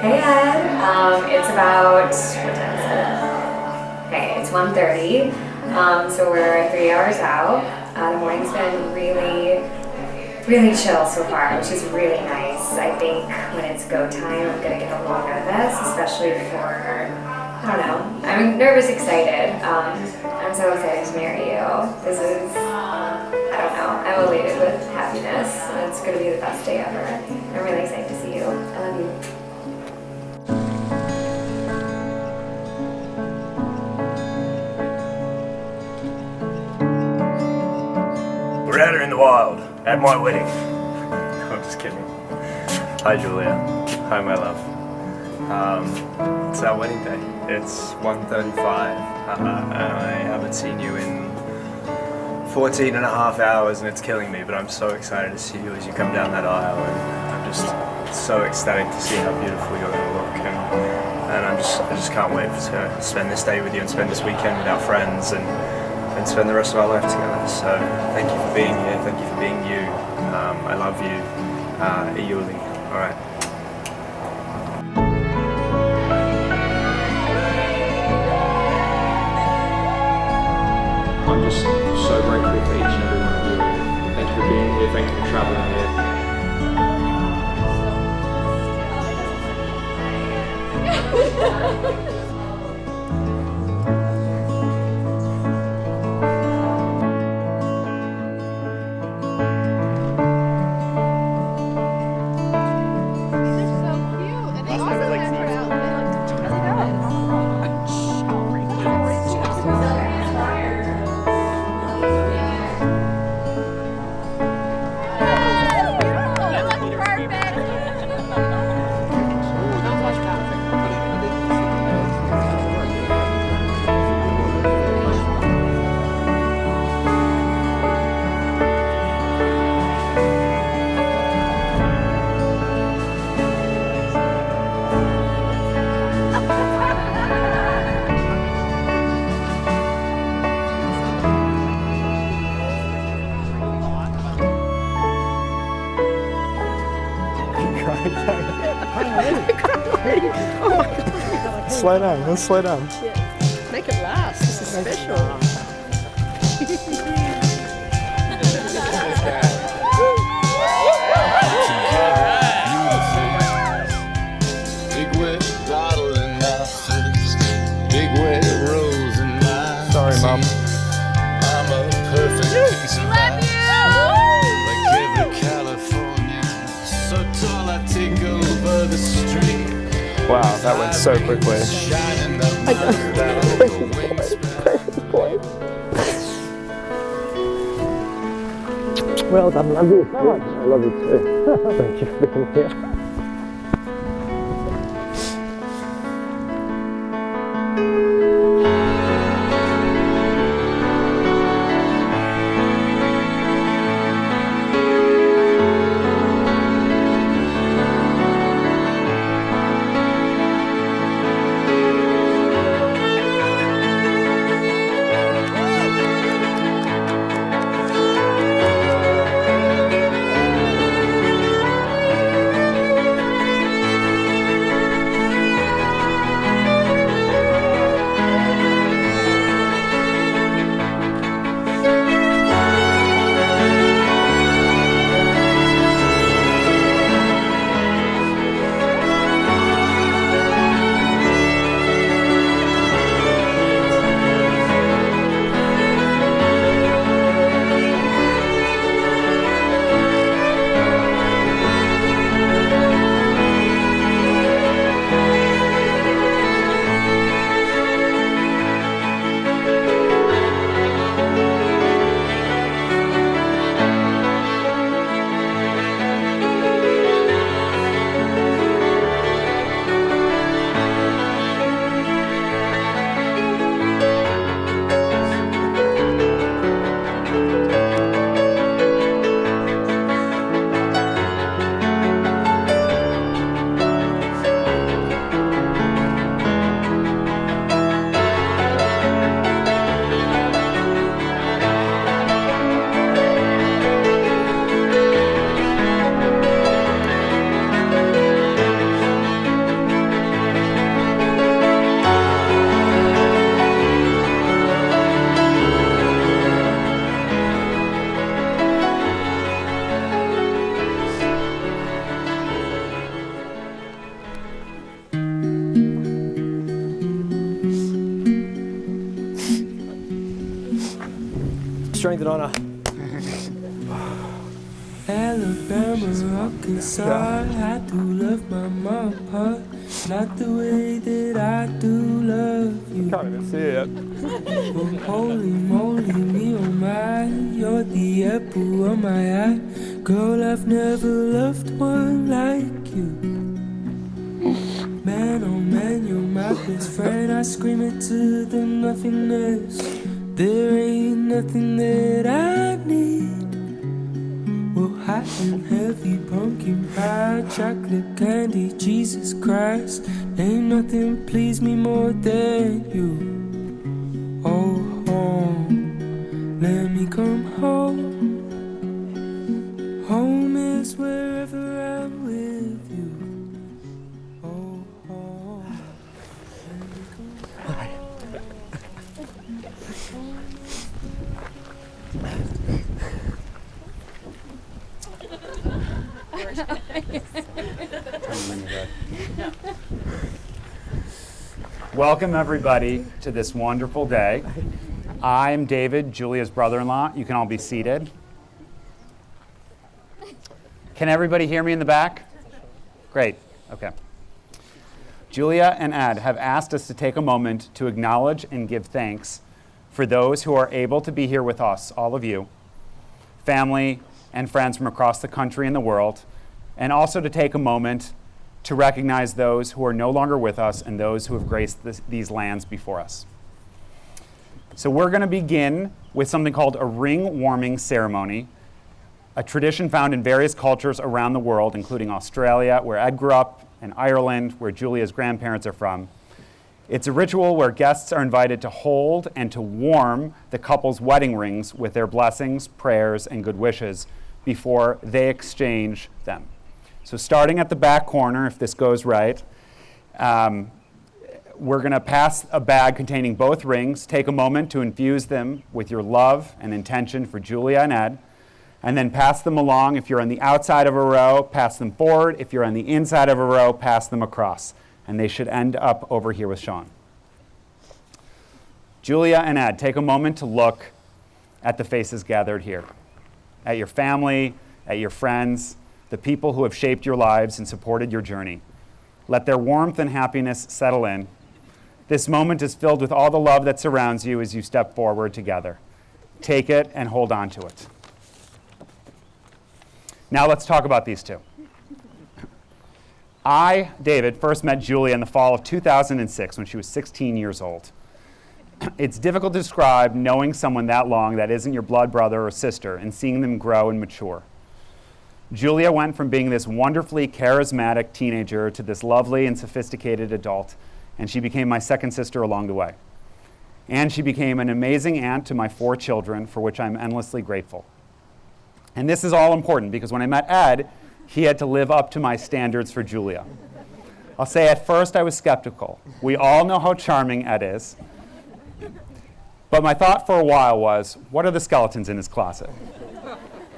Hey Ed, it's about, what time is it? Okay, it's 1:30, so we're 3 hours out. The morning's been really chill so far, which is really nice. I think when it's go time, I'm gonna get a little nervous, especially for, I don't know, I'm nervous excited. I'm so excited to marry you. This is, I don't know, I'm elated with happiness. It's gonna be the best day ever. I'm really excited to see you. I love you. We're out here in the wild at my wedding. No, I'm just kidding. Hi Julia. Hi my love. It's our wedding day. It's 1:35 and I haven't seen you in 14 and a half hours and it's killing me, but I'm so excited to see you as you come down that aisle, and I'm just so ecstatic to see how beautiful you're going to look, and I just can't wait to spend this day with you and spend this weekend with our friends and spend the rest of our life together. So thank you for being here, thank you for being you. I love you. Iuli. Alright. I'm just so grateful for each and every one of you. Thank you for being here, thank you for travelling here. Slow down, let's slow down. Yeah. Make it last, this is special. Big wet bottle in my face, big wet rose in my Sorry, Mum. I'm a perfect piece of ice, like every California. So tall I take over the street. Wow, that went so quickly. Shining up my down wingspan. Well done, love you so much. I love you too. Thank you for being here. strength and honor. Alabama, Arkansas, I do love my mama, not the way that I do love you. Can't even see it. Oh, holy moly, me oh my, you're the apple of my eye. Girl, I've never loved one like you. Man, oh man, you're my best friend. I scream it to the nothingness. There ain't nothing that I need. Well, hot and heavy, pumpkin pie, chocolate candy, Jesus Christ. Ain't nothing please me more than you. Oh, home, let me come home. Home is wherever I'm with you. Oh, home, let me come home. Welcome everybody to this wonderful day. I'm David, Julia's brother-in-law. You can all be seated. Can everybody hear me in the back? Great, okay. Julia and Ed have asked us to take a moment to acknowledge and give thanks for those who are able to be here with us, all of you, family and friends from across the country and the world, and also to take a moment to recognize those who are no longer with us and those who have graced these lands before us. So we're going to begin with something called a ring warming ceremony, a tradition found in various cultures around the world, including Australia, where Ed grew up, and Ireland, where Julia's grandparents are from. It's a ritual where guests are invited to hold and to warm the couple's wedding rings with their blessings, prayers, and good wishes before they exchange them. So starting at the back corner, if this goes right, we're going to pass a bag containing both rings. Take a moment to infuse them with your love and intention for Julia and Ed, and then pass them along. If you're on the outside of a row, pass them forward. If you're on the inside of a row, pass them across. And they should end up over here with Sean. Julia and Ed, take a moment to look at the faces gathered here, at your family, at your friends, the people who have shaped your lives and supported your journey. Let their warmth and happiness settle in. This moment is filled with all the love that surrounds you as you step forward together. Take it and hold on to it. Now let's talk about these two. I, David, first met Julia in the fall of 2006 when she was 16 years old. It's difficult to describe knowing someone that long that isn't your blood brother or sister and seeing them grow and mature. Julia went from being this wonderfully charismatic teenager to this lovely and sophisticated adult, and she became my second sister along the way. And she became an amazing aunt to my 4 children, for which I'm endlessly grateful. And this is all important because when I met Ed, he had to live up to my standards for Julia. I'll say at first I was skeptical. We all know how charming Ed is. But my thought for a while was, what are the skeletons in his closet?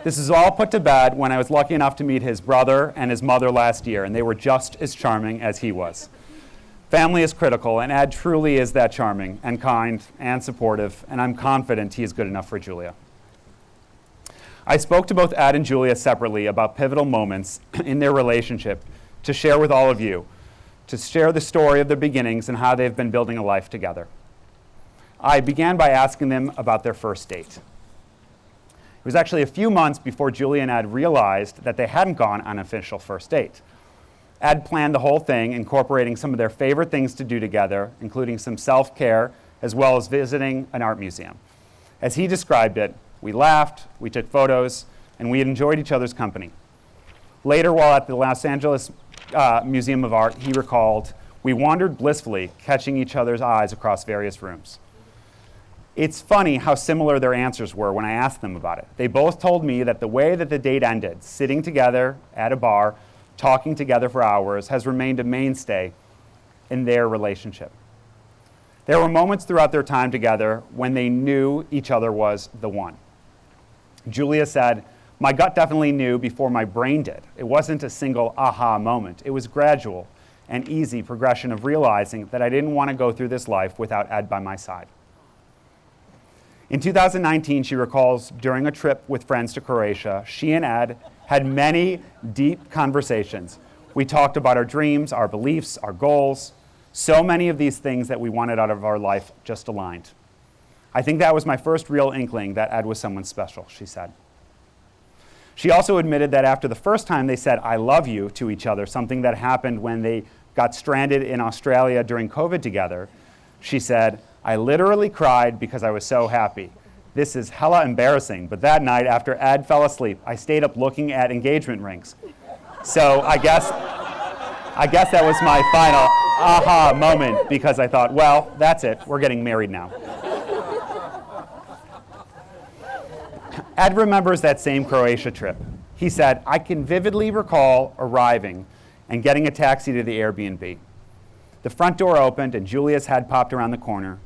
This is all put to bed when I was lucky enough to meet his brother and his mother last year, and they were just as charming as he was. Family is critical, and Ed truly is that charming and kind and supportive, and I'm confident he is good enough for Julia. I spoke to both Ed and Julia separately about pivotal moments in their relationship to share with all of you, to share the story of their beginnings and how they've been building a life together. I began by asking them about their first date. It was actually a few months before Julia and Ed realized that they hadn't gone on an official first date. Ed planned the whole thing, incorporating some of their favorite things to do together, including some self-care, as well as visiting an art museum. As he described it, we laughed, we took photos, and we had enjoyed each other's company. Later, while at the Los Angeles Museum of Art, he recalled, we wandered blissfully, catching each other's eyes across various rooms. It's funny how similar their answers were when I asked them about it. They both told me that the way that the date ended, sitting together at a bar, talking together for hours, has remained a mainstay in their relationship. There were moments throughout their time together when they knew each other was the one. Julia said, my gut definitely knew before my brain did. It wasn't a single aha moment. It was gradual and easy progression of realizing that I didn't want to go through this life without Ed by my side. In 2019, she recalls during a trip with friends to Croatia, she and Ed had many deep conversations. We talked about our dreams, our beliefs, our goals. So many of these things that we wanted out of our life just aligned. I think that was my first real inkling that Ed was someone special, she said. She also admitted that after the first time they said, "I love you" to each other, something that happened when they got stranded in Australia during COVID together, she said, "I literally cried because I was so happy. This is hella embarrassing, but that night after Ed fell asleep, I stayed up looking at engagement rings." So I guess that was my final aha moment, because I thought, well, that's it, we're getting married now. Ed remembers that same Croatia trip. He said, "I can vividly recall arriving and getting a taxi to the Airbnb. The front door opened and Julia's head popped around the corner.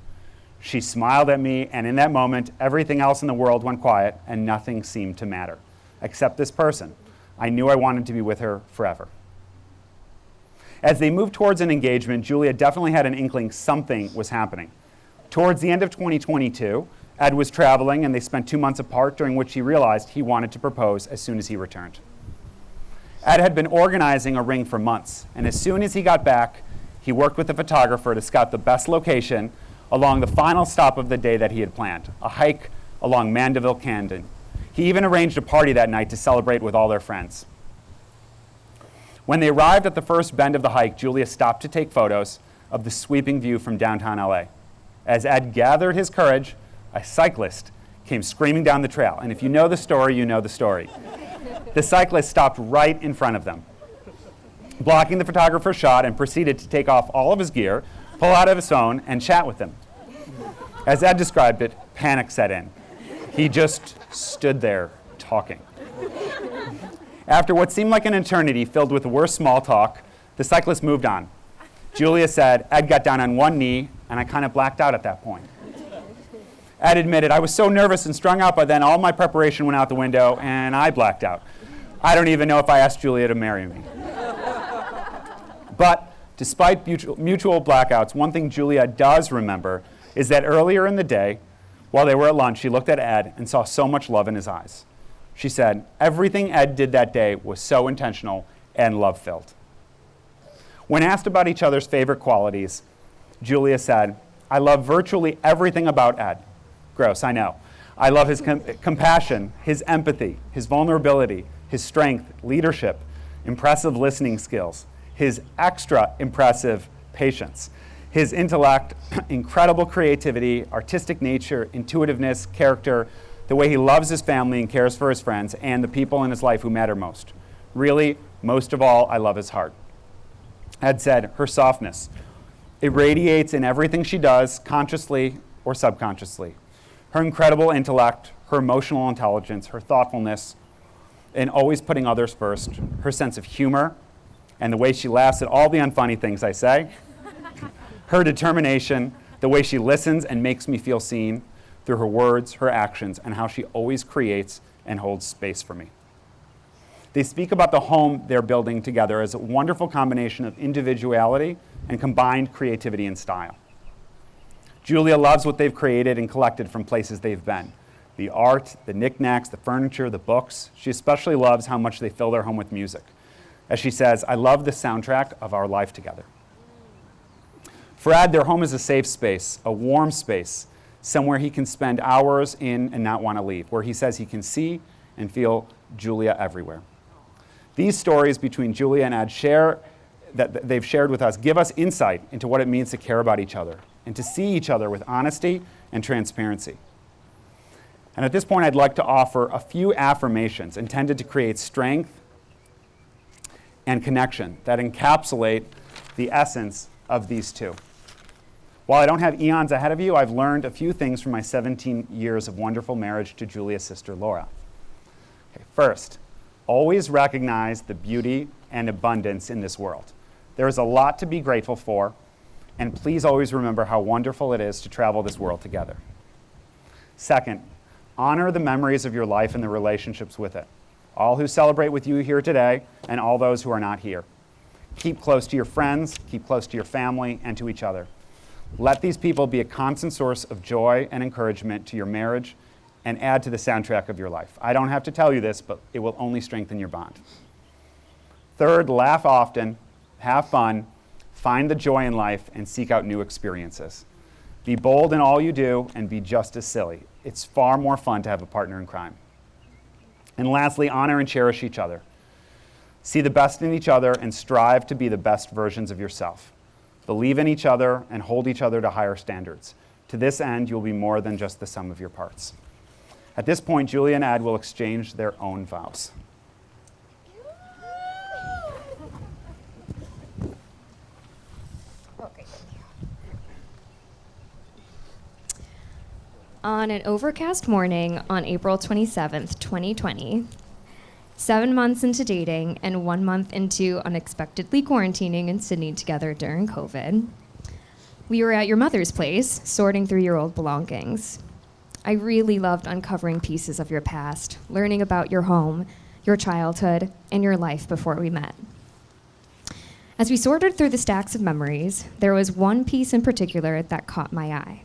She smiled at me, and in that moment, everything else in the world went quiet and nothing seemed to matter, except this person. I knew I wanted to be with her forever." As they moved towards an engagement, Julia definitely had an inkling something was happening. Towards the end of 2022, Ed was traveling and they spent 2 months apart, during which he realized he wanted to propose as soon as he returned. Ed had been organizing a ring for months, and as soon as he got back, he worked with a photographer to scout the best location along the final stop of the day that he had planned, a hike along Mandeville Canyon. He even arranged a party that night to celebrate with all their friends. When they arrived at the first bend of the hike, Julia stopped to take photos of the sweeping view from downtown LA. As Ed gathered his courage, a cyclist came screaming down the trail. And if you know the story, you know the story. The cyclist stopped right in front of them, blocking the photographer's shot, and proceeded to take off all of his gear, pull out of his phone, and chat with them. As Ed described it, panic set in. He just stood there talking. After what seemed like an eternity filled with the worst small talk, the cyclist moved on. Julia said, "Ed got down on one knee, and I kind of blacked out at that point." Ed admitted, "I was so nervous and strung out by then, all my preparation went out the window, and I blacked out. I don't even know if I asked Julia to marry me." But despite mutual blackouts, one thing Julia does remember is that earlier in the day, while they were at lunch, she looked at Ed and saw so much love in his eyes. She said, "Everything Ed did that day was so intentional and love-filled." When asked about each other's favorite qualities, Julia said, "I love virtually everything about Ed." Gross, I know. "I love his compassion, his empathy, his vulnerability, his strength, leadership, impressive listening skills, his extra impressive patience, his intellect, incredible creativity, artistic nature, intuitiveness, character, the way he loves his family and cares for his friends, and the people in his life who matter most. Really, most of all, I love his heart." Ed said, "Her softness. It radiates in everything she does, consciously or subconsciously. Her incredible intellect, her emotional intelligence, her thoughtfulness, and always putting others first, her sense of humor, and the way she laughs at all the unfunny things I say, her determination, the way she listens and makes me feel seen through her words, her actions, and how she always creates and holds space for me." They speak about the home they're building together as a wonderful combination of individuality and combined creativity and style. Julia loves what they've created and collected from places they've been. The art, the knickknacks, the furniture, the books. She especially loves how much they fill their home with music. As she says, "I love the soundtrack of our life together." For Ed, their home is a safe space, a warm space, somewhere he can spend hours in and not want to leave, where he says he can see and feel Julia everywhere. These stories between Julia and Ed that they've shared with us give us insight into what it means to care about each other and to see each other with honesty and transparency. And at this point, I'd like to offer a few affirmations intended to create strength and connection that encapsulate the essence of these two. While I don't have eons ahead of you, I've learned a few things from my 17 years of wonderful marriage to Julia's sister, Laura. Okay, first, always recognize the beauty and abundance in this world. There is a lot to be grateful for, and please always remember how wonderful it is to travel this world together. Second, honor the memories of your life and the relationships with it. All who celebrate with you here today, and all those who are not here. Keep close to your friends, keep close to your family, and to each other. Let these people be a constant source of joy and encouragement to your marriage and add to the soundtrack of your life. I don't have to tell you this, but it will only strengthen your bond. Third, laugh often, have fun, find the joy in life, and seek out new experiences. Be bold in all you do and be just as silly. It's far more fun to have a partner in crime. And lastly, honor and cherish each other. See the best in each other and strive to be the best versions of yourself. Believe in each other and hold each other to higher standards. To this end, you'll be more than just the sum of your parts. At this point, Julia and Ed will exchange their own vows. On an overcast morning on April 27th, 2020, 7 months into dating and 1 month into unexpectedly quarantining in Sydney together during COVID, we were at your mother's place, sorting through your old belongings. I really loved uncovering pieces of your past, learning about your home, your childhood, and your life before we met. As we sorted through the stacks of memories, there was one piece in particular that caught my eye.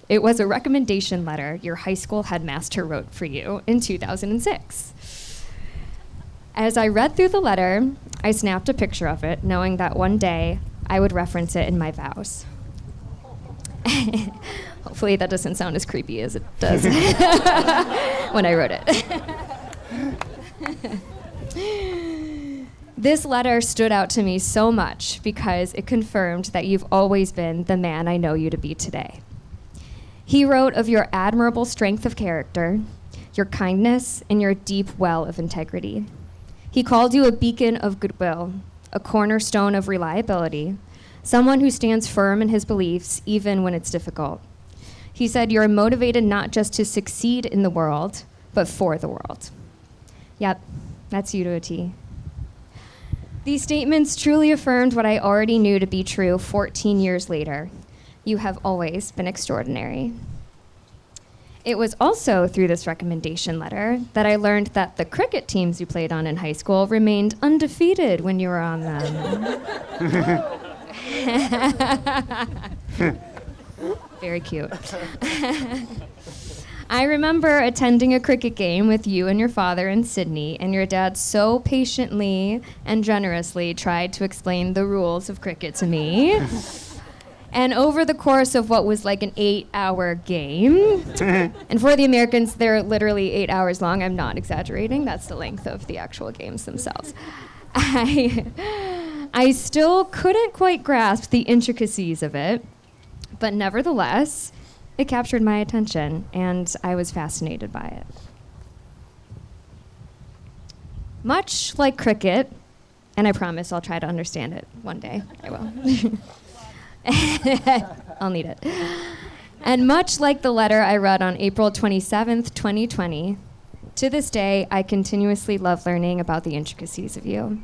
It was a recommendation letter your high school headmaster wrote for you in 2006. As I read through the letter, I snapped a picture of it, knowing that one day I would reference it in my vows. Hopefully that doesn't sound as creepy as it does when I wrote it. This letter stood out to me so much because it confirmed that you've always been the man I know you to be today. He wrote of your admirable strength of character, your kindness, and your deep well of integrity. He called you a beacon of goodwill, a cornerstone of reliability, someone who stands firm in his beliefs even when it's difficult. He said you're motivated not just to succeed in the world, but for the world. Yep, that's you to a T. These statements truly affirmed what I already knew to be true 14 years later. You have always been extraordinary. It was also through this recommendation letter that I learned that the cricket teams you played on in high school remained undefeated when you were on them. Very cute. I remember attending a cricket game with you and your father in Sydney, and your dad so patiently and generously tried to explain the rules of cricket to me. And over the course of what was like an 8-hour game, and for the Americans, they're literally 8 hours long. I'm not exaggerating. That's the length of the actual games themselves. I still couldn't quite grasp the intricacies of it, but nevertheless, it captured my attention, and I was fascinated by it. Much like cricket, and I promise I'll try to understand it one day. I will. I'll need it. And much like the letter I read on April 27th, 2020, to this day, I continuously love learning about the intricacies of you.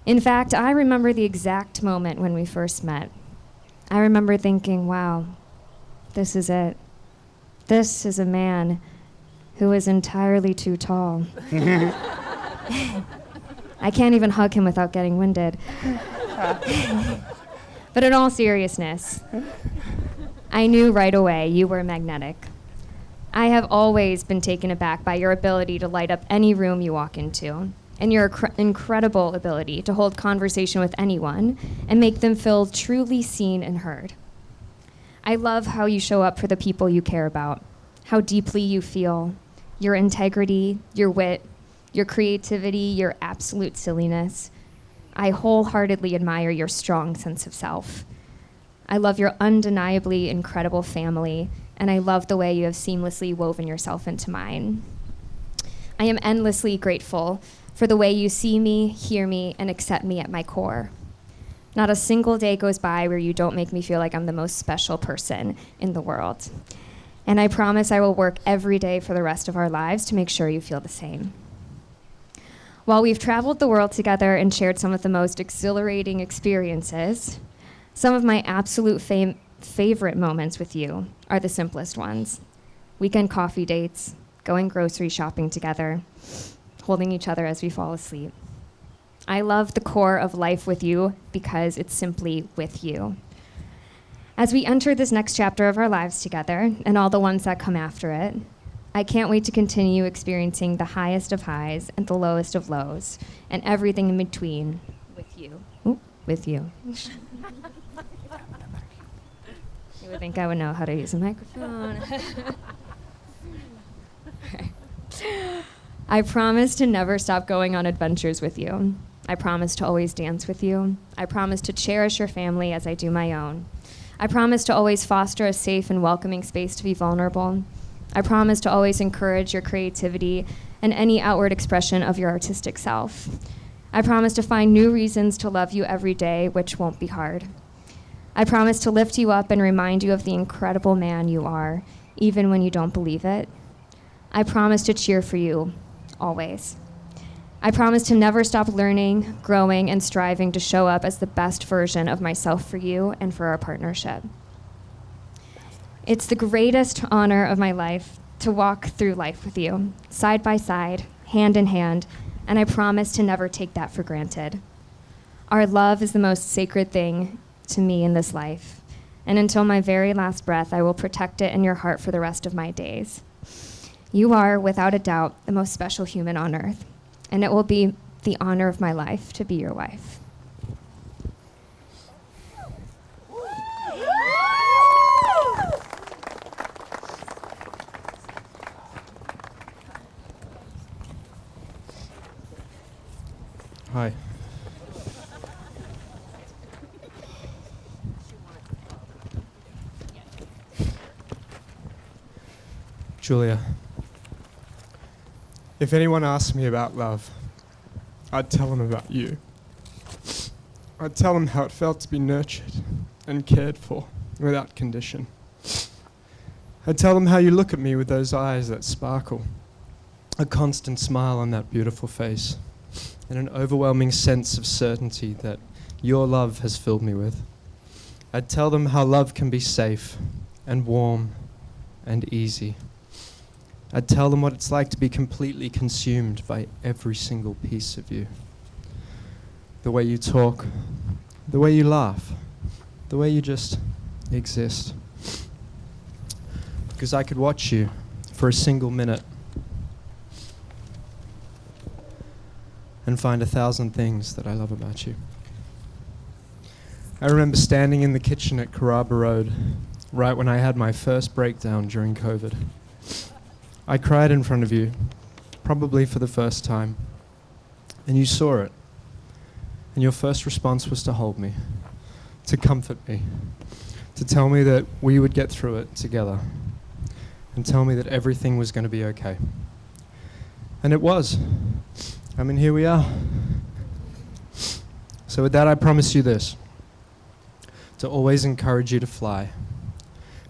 In fact, I remember the exact moment when we first met. I remember thinking, wow, this is it. This is a man who is entirely too tall. I can't even hug him without getting winded. But in all seriousness, I knew right away you were magnetic. I have always been taken aback by your ability to light up any room you walk into, and your incredible ability to hold conversation with anyone and make them feel truly seen and heard. I love how you show up for the people you care about, how deeply you feel, your integrity, your wit, your creativity, your absolute silliness. I wholeheartedly admire your strong sense of self. I love your undeniably incredible family, and I love the way you have seamlessly woven yourself into mine. I am endlessly grateful for the way you see me, hear me, and accept me at my core. Not a single day goes by where you don't make me feel like I'm the most special person in the world. And I promise I will work every day for the rest of our lives to make sure you feel the same. While we've traveled the world together and shared some of the most exhilarating experiences, some of my absolute favorite moments with you are the simplest ones. Weekend coffee dates, going grocery shopping together, holding each other as we fall asleep. I love the core of life with you because it's simply with you. As we enter this next chapter of our lives together and all the ones that come after it, I can't wait to continue experiencing the highest of highs and the lowest of lows and everything in between with you. Ooh, with you. You would think I would know how to use a microphone. I promise to never stop going on adventures with you. I promise to always dance with you. I promise to cherish your family as I do my own. I promise to always foster a safe and welcoming space to be vulnerable. I promise to always encourage your creativity and any outward expression of your artistic self. I promise to find new reasons to love you every day, which won't be hard. I promise to lift you up and remind you of the incredible man you are, even when you don't believe it. I promise to cheer for you, always. I promise to never stop learning, growing, and striving to show up as the best version of myself for you and for our partnership. It's the greatest honor of my life to walk through life with you, side by side, hand in hand, and I promise to never take that for granted. Our love is the most sacred thing to me in this life, and until my very last breath, I will protect it in your heart for the rest of my days. You are, without a doubt, the most special human on earth, and it will be the honor of my life to be your wife. Hi. Julia, if anyone asked me about love, I'd tell them about you. I'd tell them how it felt to be nurtured and cared for without condition. I'd tell them how you look at me with those eyes that sparkle, a constant smile on that beautiful face, and an overwhelming sense of certainty that your love has filled me with. I'd tell them how love can be safe and warm and easy. I'd tell them what it's like to be completely consumed by every single piece of you. The way you talk, the way you laugh, the way you just exist. Because I could watch you for a single minute and find 1,000 things that I love about you. I remember standing in the kitchen at Carrabba Road right when I had my first breakdown during COVID. I cried in front of you, probably for the first time, and you saw it. And your first response was to hold me, to comfort me, to tell me that we would get through it together, and tell me that everything was going to be okay. And it was. I mean, here we are. So with that, I promise you this, to always encourage you to fly.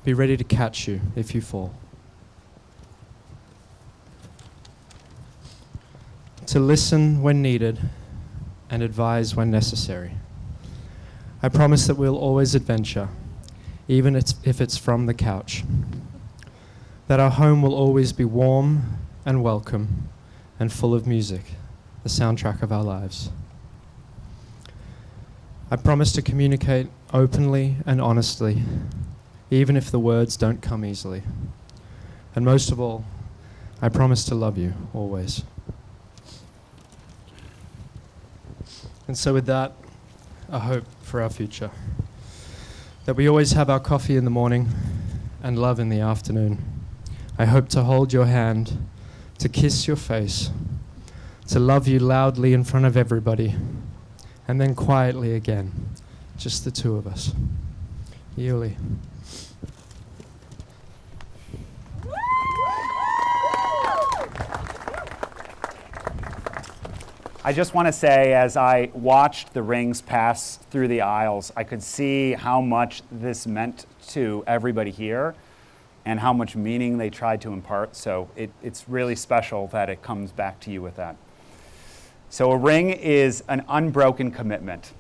Be ready to catch you if you fall. To listen when needed and advise when necessary. I promise that we'll always adventure, even if it's from the couch. That our home will always be warm and welcome and full of music, the soundtrack of our lives. I promise to communicate openly and honestly, even if the words don't come easily. And most of all, I promise to love you always. And so with that, a hope for our future. That we always have our coffee in the morning and love in the afternoon. I hope to hold your hand, to kiss your face, to love you loudly in front of everybody, and then quietly again, just the two of us. Yuli. I just want to say, as I watched the rings pass through the aisles, I could see how much this meant to everybody here and how much meaning they tried to impart. So it's really special that it comes back to you with that. So a ring is an unbroken commitment.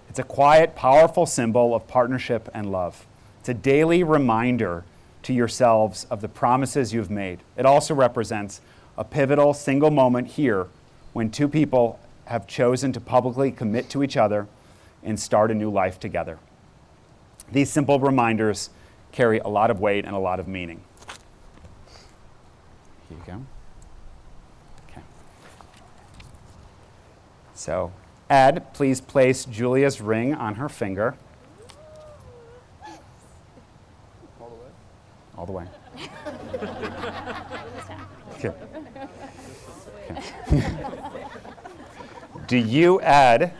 It's a quiet, powerful symbol of partnership and love. It's a daily reminder to yourselves of the promises you've made. It also represents a pivotal single moment here when two people have chosen to publicly commit to each other and start a new life together. These simple reminders carry a lot of weight and a lot of meaning. Here you go. Okay. So, Ed, please place Julia's ring on her finger. All the way. Okay. Okay. Do you, Ed,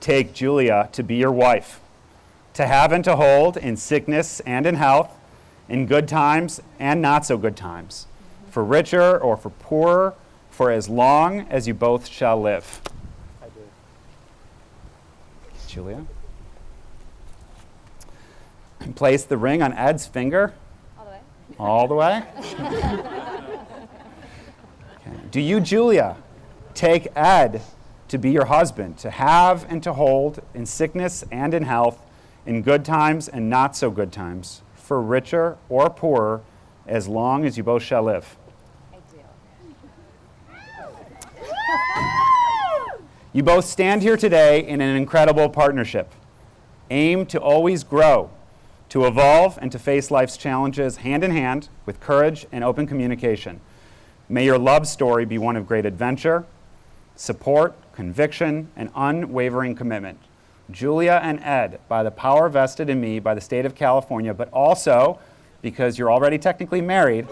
take Julia to be your wife, to have and to hold in sickness and in health, in good times and not so good times, for richer or for poorer, for as long as you both shall live? I do. Julia? Place the ring on Ed's finger. All the way? Okay. Do you, Julia, take Ed to be your husband, to have and to hold in sickness and in health, in good times and not so good times, for richer or poorer, as long as you both shall live? I do. You both stand here today in an incredible partnership. Aim to always grow, to evolve and to face life's challenges hand in hand with courage and open communication. May your love story be one of great adventure, support, conviction, and unwavering commitment. Julia and Ed, by the power vested in me by the state of California, but also because you're already technically married,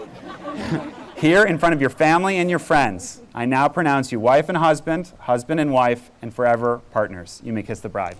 here in front of your family and your friends, I now pronounce you wife and husband, husband and wife, and forever partners. You may kiss the bride.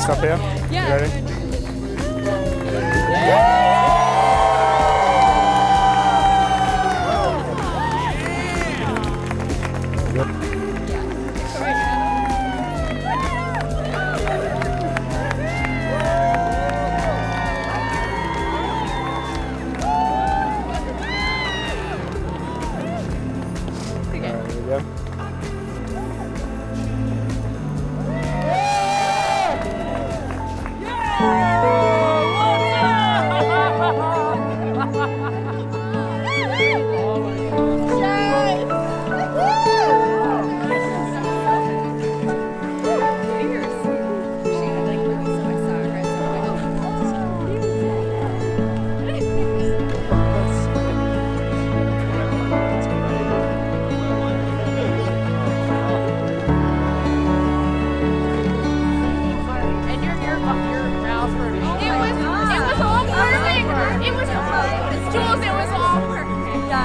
Stop here. Yeah. You ready? There we go.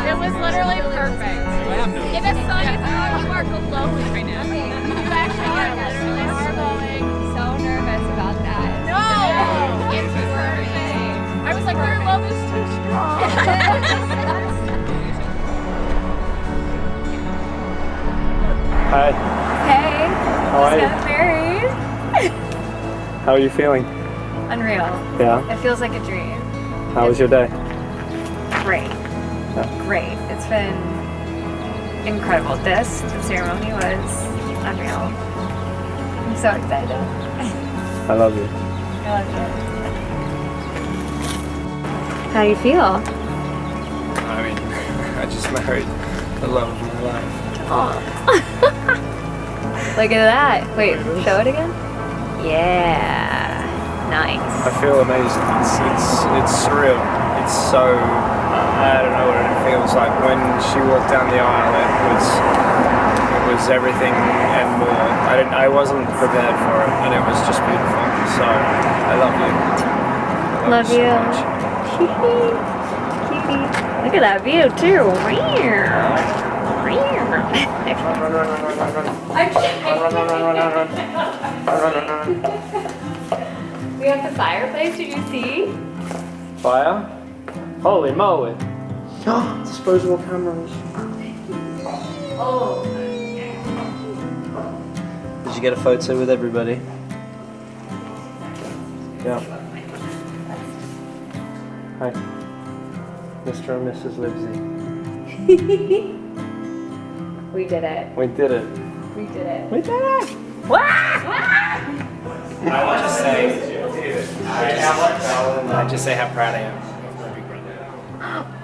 It was literally perfect. If the sun is out, you are glowing right now. You actually are glowing. So nervous about that. No! It's perfect. I was like, their love is too strong. Hi. Hey, How are just you? got married. How are you feeling? Unreal. Yeah. It feels like a dream. How was your day? Great. Yeah. Great. It's been incredible. The ceremony was unreal. I'm so excited. I love you. I love you. How do you feel? I mean, I just married the love of my life. Oh. Look at that. Wait, show it again? Yeah. Nice. I feel amazing. It's surreal. It's so, I don't know what it feels like. When she walked down the aisle, it was everything and more. I wasn't prepared for it, and it was just beautiful. So I love you. I Love you. So much. Cutie. Look at that view too. We have the fireplace. Did you see? Fire. Holy moly. Disposable cameras. Oh. Did you get a photo with everybody? Yeah. Hi. Mr. and Mrs. Livesey. We did it. We did it. We did it. We did it! I want to say, I just say how proud I am.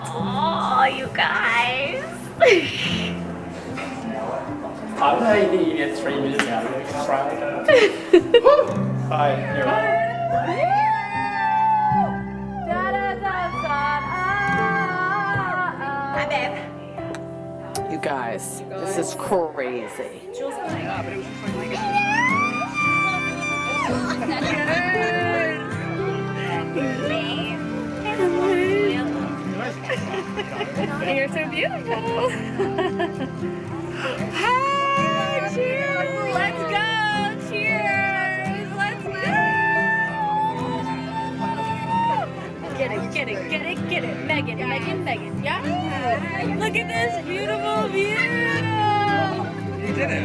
Oh, you guys. I don't know you think you get 3 minutes out of it. Hi, you're right. Hi, babe. You guys, this is crazy. You're so beautiful. Hi, cheers. Let's go. Cheers. Let's go. Get it, get it, get it, get it. Megan, Megan, Megan. Yeah. Look at this beautiful view. You did it.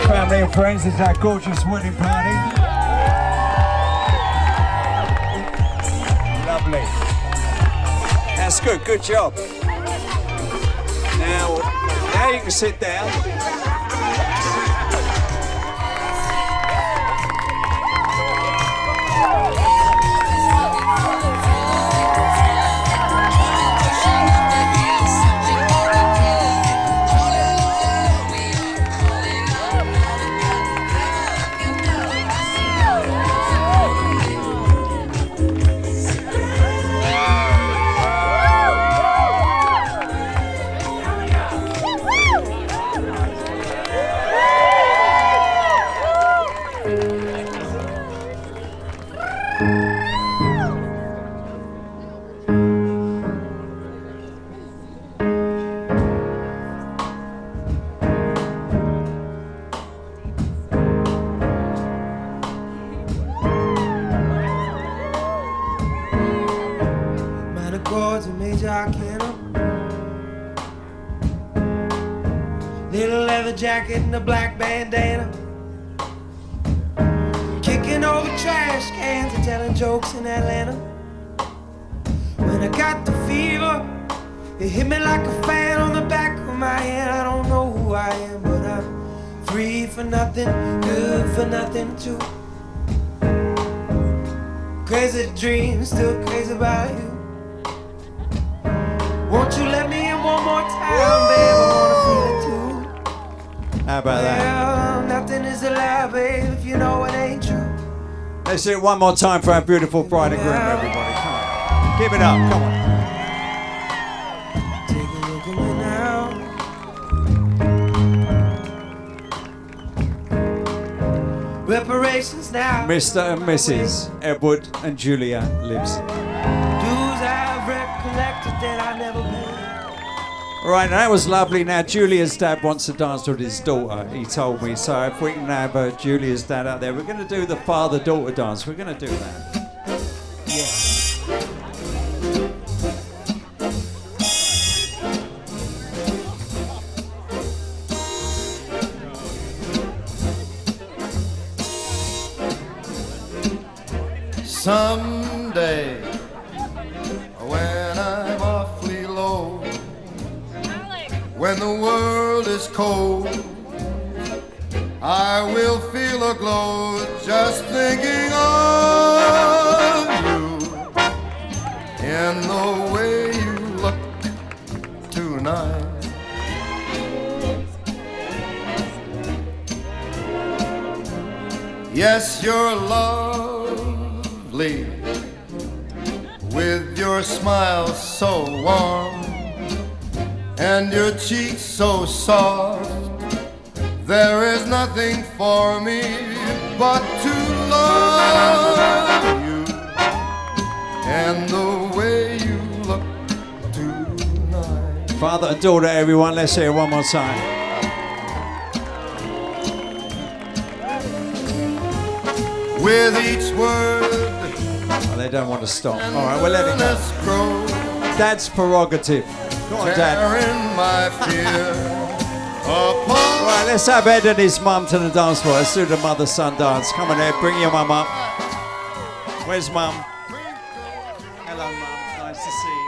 Family and friends, it's our gorgeous wedding party. Lovely. That's good, good job. Now you can sit down. Minor chords and major arcana. Little leather jacket and a black bandana. Kicking over trash cans and telling jokes in Atlanta. When I got the fever, it hit me like a fan on the back of my hand. I don't know who I am, but I'm free for nothing, good for nothing too. Crazy dreams, still crazy about you. Won't you let me in one more time, babe? I wanna feel it too. How about that? Well, nothing is a lie, babe, if you know it ain't true. Let's do it one more time for our beautiful bride and groom, everybody. Come on. Give it up, come on. Take a look at me now. Reparations now. Mr. and Mrs. Edward and Julia Livesey. Dues I've recollected that I never paid. Right, that was lovely. Now, Julia's dad wants to dance with his daughter, he told me. So if we can have Julia's dad out there, we're going to do the father-daughter dance. We're going to do that. Someday, when I'm awfully low, when the world is cold, I will feel a glow just thinking of you in the way you look tonight. Yes, you're lovely, with your smile so warm and your cheeks so soft. There is nothing for me but to love you and the way you look tonight. Father and daughter, everyone, let's hear it one more time. With each word, oh, they don't want to stop. All right, we'll let it go. Dad's prerogative. Go on, Dad. My fear all right, let's have Ed and his mum to the dance floor. Let's do the mother-son dance. Come on, Ed, bring your mum up. Where's mum? Hello, mum. Nice to see you.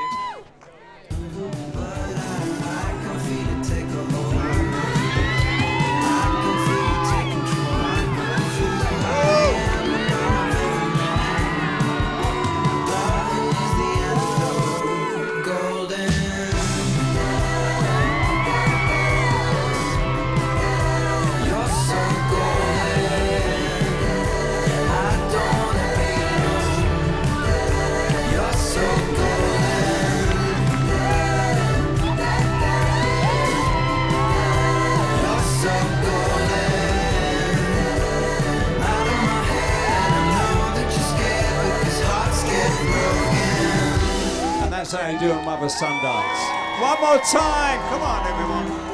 That's how you do a mother-son dance. One more time. Come on, everyone.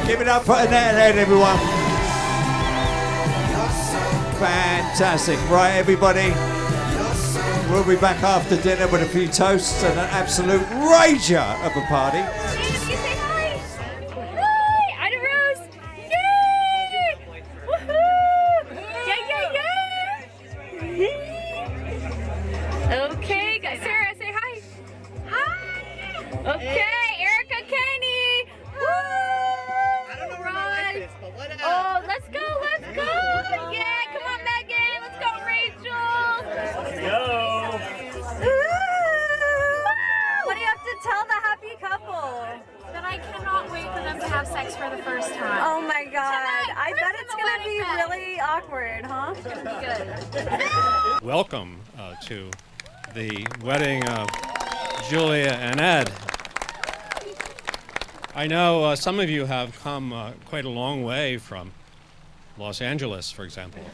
Give it up for Annette, everyone. Fantastic. Right, everybody. We'll be back after dinner with a few toasts and an absolute rager of a party. Okay, guys. Sarah, say hi. Hi. Okay, Erica Kenny. Woo! I don't know where my wife is, but whatever. Oh, let's go, let's go. Yeah, come on, Megan. Let's go, Rachel. Let's go. What do you have to tell the happy couple? That I cannot wait for them to have sex for the first time. Oh my god. Tonight, I bet it's Chris gonna be really awkward, huh? It's gonna be good. Welcome to the wedding of Julia and Ed. I know some of you have come quite a long way from Los Angeles, for example.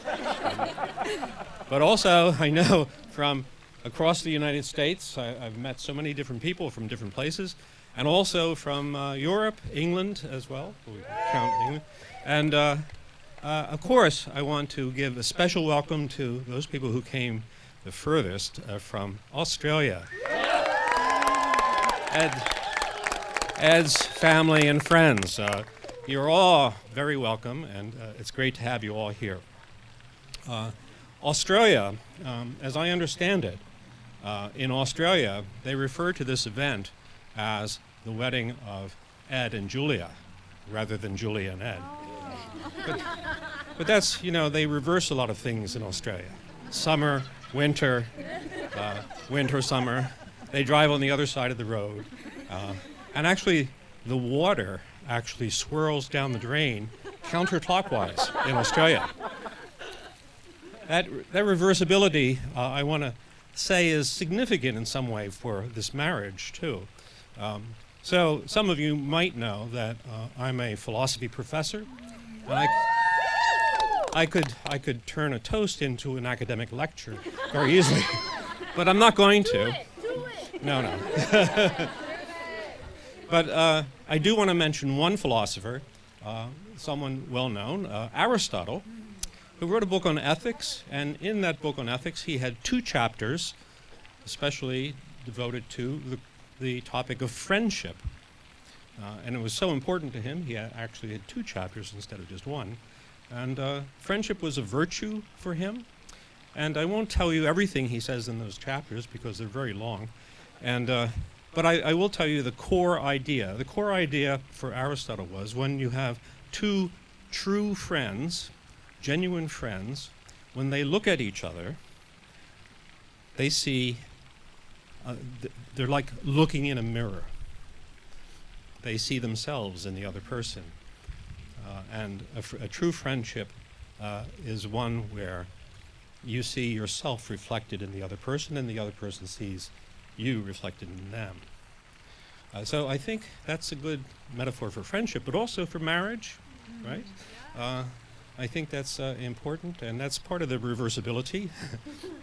But also, I know from across the United States, I've met so many different people from different places, and also from Europe, England as well. We count England. And of course, I want to give a special welcome to those people who came the furthest from Australia. Ed's family and friends. You're all very welcome, and it's great to have you all here. Australia, as I understand it, in Australia, they refer to this event as the wedding of Ed and Julia, rather than Julia and Ed. But that's, you know, they reverse a lot of things in Australia. Summer, winter, winter, summer. They drive on the other side of the road. And actually, the water actually swirls down the drain counterclockwise in Australia. That reversibility, I want to say, is significant in some way for this marriage, too. So some of you might know that I'm a philosophy professor, and I could turn a toast into an academic lecture very easily, but I'm not going to. Do it. No. But I do want to mention one philosopher, someone well known, Aristotle, who wrote a book on ethics, and in that book on ethics, he had 2 chapters, especially devoted to the topic of friendship. And it was so important to him, he actually had 2 chapters instead of just 1. And friendship was a virtue for him. And I won't tell you everything he says in those chapters because they're very long. And, but I will tell you the core idea. The core idea for Aristotle was when you have 2 true friends, genuine friends, when they look at each other, they see, they're like looking in a mirror. They see themselves in the other person. And a true friendship is one where you see yourself reflected in the other person and the other person sees you reflected in them. So I think that's a good metaphor for friendship, but also for marriage, right? I think that's important, and that's part of the reversibility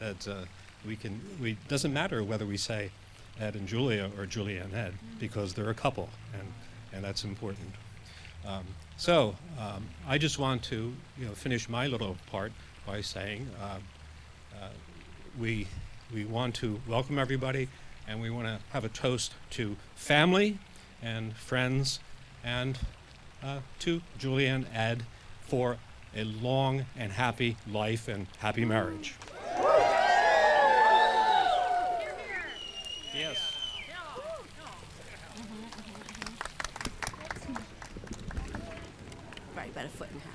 that doesn't matter whether we say Ed and Julia or Julia and Ed, because they're a couple, and that's important. I just want to finish my little part by saying we want to welcome everybody, and we want to have a toast to family and friends and to Julia and Ed for a long and happy life and happy marriage. Yes. Right, about a foot and a half.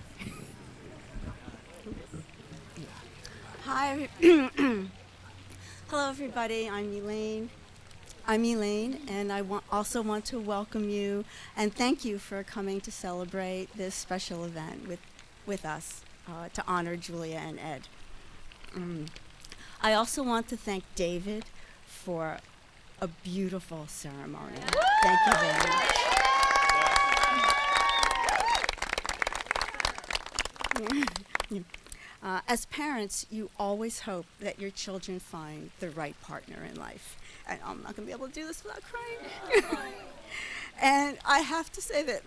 Hi. Hello, everybody. I'm Elaine, and I also want to welcome you and thank you for coming to celebrate this special event with us to honor Julia and Ed. I also want to thank David for a beautiful ceremony. Thank you very much. As parents, you always hope that your children find the right partner in life. And I'm not going to be able to do this without crying. And I have to say that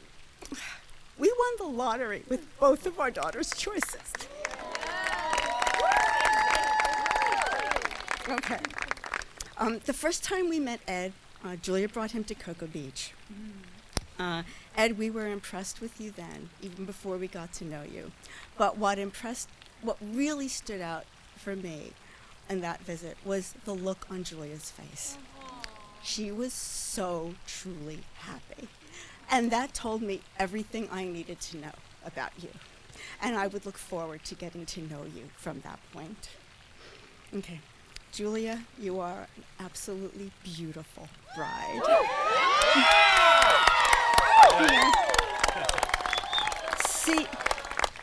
we won the lottery with both of our daughters' choices. Okay. The first time we met Ed, Julia brought him to Cocoa Beach. Ed, we were impressed with you then, even before we got to know you. But what really stood out for me in that visit was the look on Julia's face. She was so truly happy. And that told me everything I needed to know about you. And I would look forward to getting to know you from that point. Okay. Julia, you are an absolutely beautiful bride.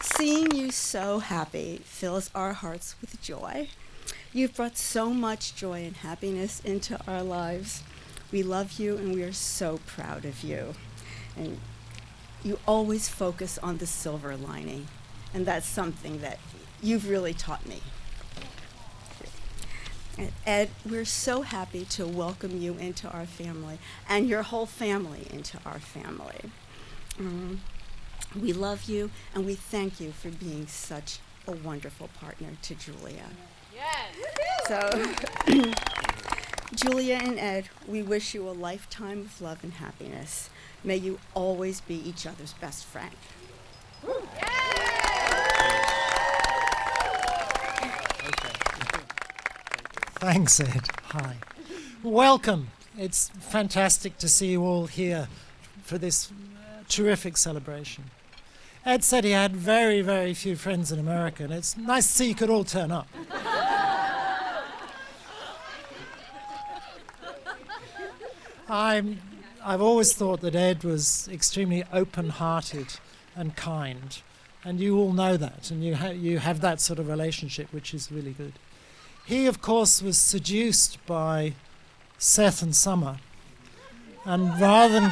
Seeing you so happy fills our hearts with joy. You've brought so much joy and happiness into our lives. We love you and we are so proud of you. And you always focus on the silver lining, and that's something that you've really taught me. And Ed, we're so happy to welcome you into our family and your whole family into our family. We love you and we thank you for being such a wonderful partner to Julia. Yes. So, Julia and Ed, we wish you a lifetime of love and happiness. May you always be each other's best friend. Thanks, Ed. Hi. Welcome. It's fantastic to see you all here for this terrific celebration. Ed said he had very, very few friends in America, and it's nice to see you could all turn up. I've always thought that Ed was extremely open-hearted and kind, and you all know that, and you have that sort of relationship, which is really good. He, of course, was seduced by Seth and Summer, and rather than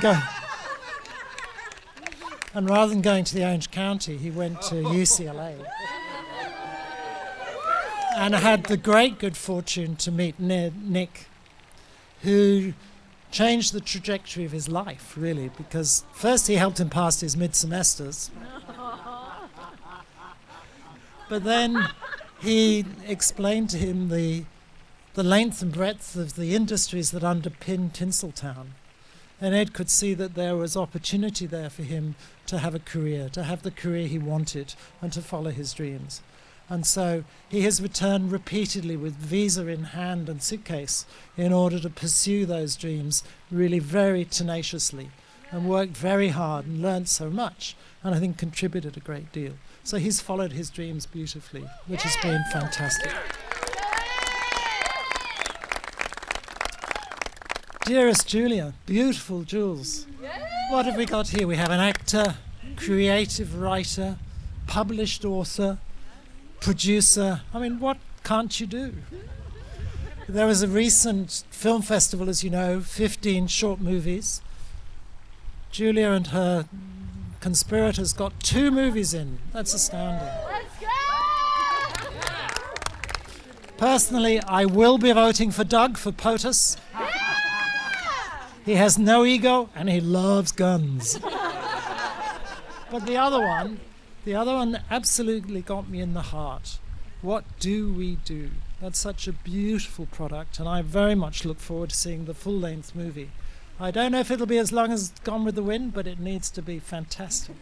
going to the Orange County, he went to UCLA and had the great good fortune to meet Nick, who changed the trajectory of his life, really, because first he helped him pass his mid-semesters, but then he explained to him the length and breadth of the industries that underpin Tinseltown, And Ed could see that there was opportunity there for him to have a career, to have the career he wanted, and to follow his dreams. And so he has returned repeatedly with visa in hand and suitcase in order to pursue those dreams really very tenaciously, and worked very hard and learned so much, and I think contributed a great deal. So he's followed his dreams beautifully, which has been fantastic. Dearest Julia, beautiful Jules. What have we got here? We have an actor, creative writer, published author, producer. I mean, what can't you do? There was a recent film festival, as you know, 15 short movies. Julia and her conspirators got 2 movies in. That's astounding. Personally, I will be voting for Doug for POTUS. He has no ego and he loves guns. But the other one absolutely got me in the heart. What do we do? That's such a beautiful product, and I very much look forward to seeing the full-length movie. I don't know if it'll be as long as Gone with the Wind, but it needs to be fantastic.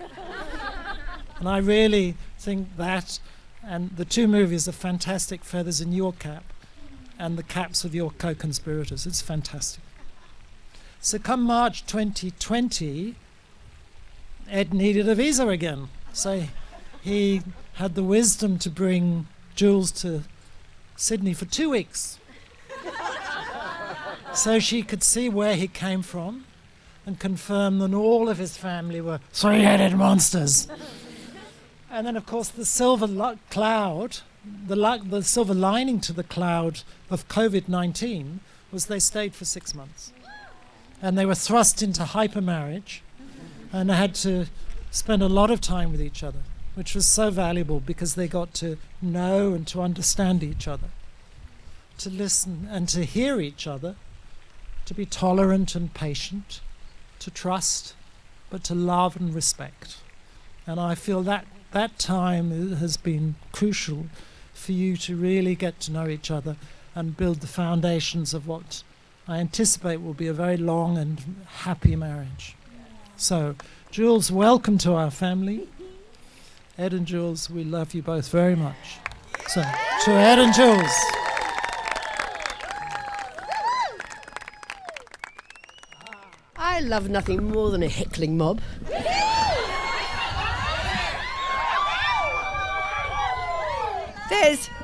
And I really think that and the 2 movies are fantastic feathers in your cap and the caps of your co-conspirators. It's fantastic. So come March 2020, Ed needed a visa again. So he had the wisdom to bring Jules to Sydney for 2 weeks. So she could see where he came from and confirm that all of his family were 3-headed monsters. And then, of course, the silver cloud, the silver lining to the cloud of COVID-19 was they stayed for 6 months. And they were thrust into hyper-marriage, and they had to spend a lot of time with each other, which was so valuable because they got to know and to understand each other, to listen and to hear each other, to be tolerant and patient, to trust, but to love and respect. And I feel that that time has been crucial for you to really get to know each other and build the foundations of what I anticipate will be a very long and happy marriage. So, Jules, welcome to our family. Ed and Jules, we love you both very much. So, to Ed and Jules. I love nothing more than a heckling mob.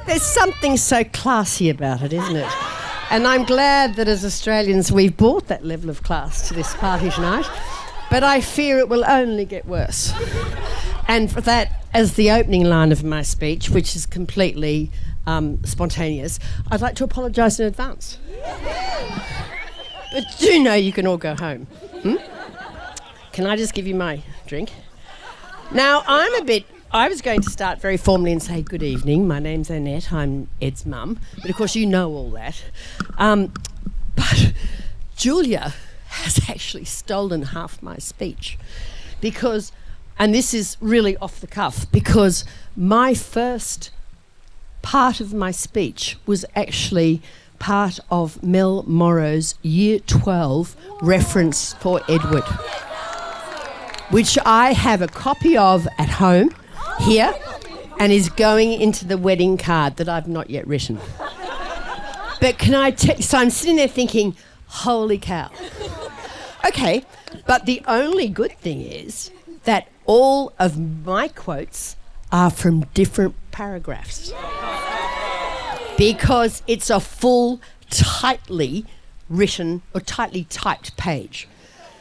There's something so classy about it, isn't it? And I'm glad that as Australians we've brought that level of class to this party tonight, but I fear it will only get worse. And for that, as the opening line of my speech, which is completely spontaneous, I'd like to apologise in advance. But do know you can all go home. Can I just give you my drink? Now, I was going to start very formally and say, good evening, my name's Annette, I'm Ed's mum. But of course you know all that. But Julia has actually stolen half my speech because, and this is really off the cuff, because my first part of my speech was actually part of Mel Morrow's Year 12 reference for Edward, which I have a copy of at home here and is going into the wedding card that I've not yet written. But can I so I'm sitting there thinking, holy cow. Okay, but the only good thing is that all of my quotes are from different paragraphs. Because it's a full, tightly written or tightly typed page.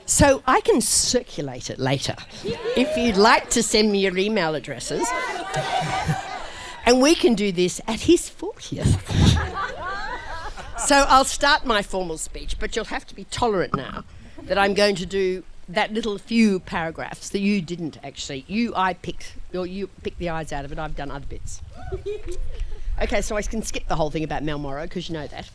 So I can circulate it later if you'd like to send me your email addresses. And we can do this at his 40th. So I'll start my formal speech, but you'll have to be tolerant now that I'm going to do that little few paragraphs that you didn't actually. You picked the eyes out of it. I've done other bits. Okay, so I can skip the whole thing about Mel Morrow because you know that.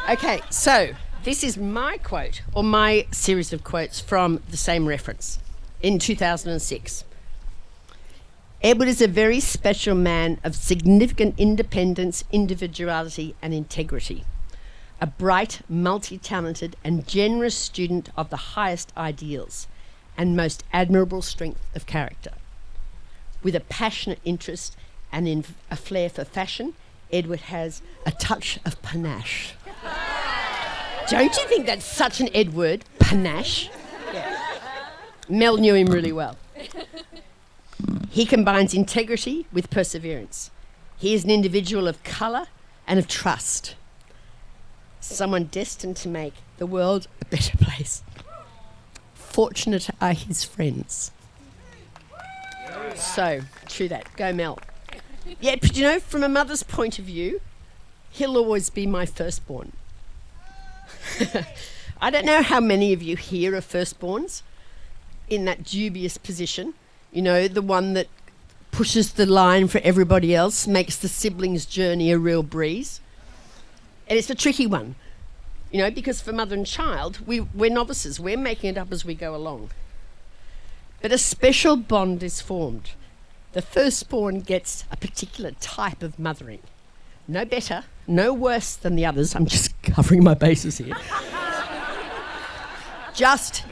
Okay, so this is my quote, or my series of quotes from the same reference in 2006. Edward is a very special man of significant independence, individuality and integrity. a bright, multi-talented and generous student of the highest ideals and most admirable strength of character. With a passionate interest and in a flair for fashion, Edward has a touch of panache. Don't you think that's such an Ed word, panache? Yeah. Mel knew him really well. He combines integrity with perseverance. He is an individual of colour and of trust. Someone destined to make the world a better place. Fortunate are his friends. So, true that. Go Mel. Yeah, but you know, from a mother's point of view, he'll always be my firstborn. I don't know how many of you here are firstborns in that dubious position. You know, the one that pushes the line for everybody else, makes the siblings' journey a real breeze. And it's a tricky one, you know, because for mother and child, we're novices. We're making it up as we go along. But a special bond is formed. The firstborn gets a particular type of mothering. No better, no worse than the others. I'm just covering my bases here. Just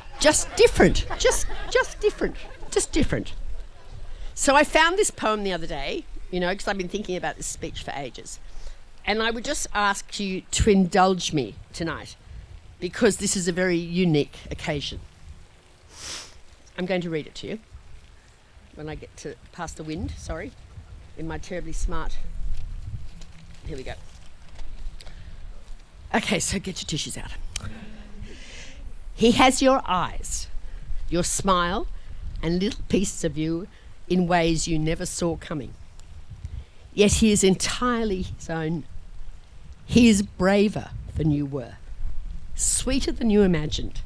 different. Just different. Just different. So I found this poem the other day, you know, because I've been thinking about this speech for ages. And I would just ask you to indulge me tonight, because this is a very unique occasion. I'm going to read it to you when I get to past the wind, sorry, in my terribly smart. Here we go. Okay, so get your tissues out. He has your eyes, your smile, and little pieces of you in ways you never saw coming. Yet he is entirely his own. He is braver than you were, sweeter than you imagined,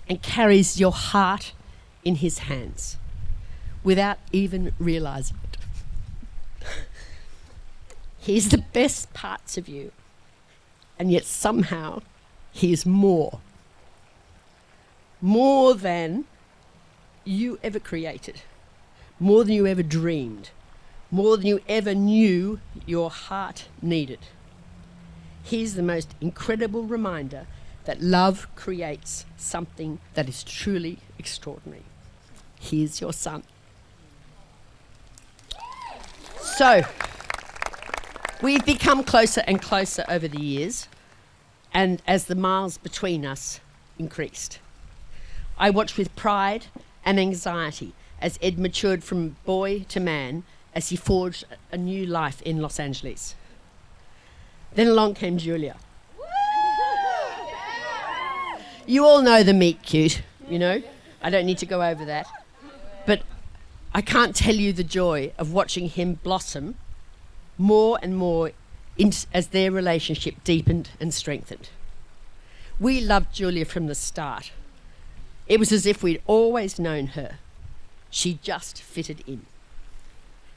and carries your heart in his hands without even realizing it. He's the best parts of you, and yet somehow he is more than you ever created, more than you ever dreamed, more than you ever knew your heart needed. He's the most incredible reminder that love creates something that is truly extraordinary. He's your son. So, we've become closer and closer over the years, and as the miles between us increased. I watched with pride and anxiety as Ed matured from boy to man as he forged a new life in Los Angeles. Then along came Julia. You all know the meet cute, you know. I don't need to go over that. But I can't tell you the joy of watching him blossom more and more as their relationship deepened and strengthened. We loved Julia from the start. It was as if we'd always known her. She just fitted in.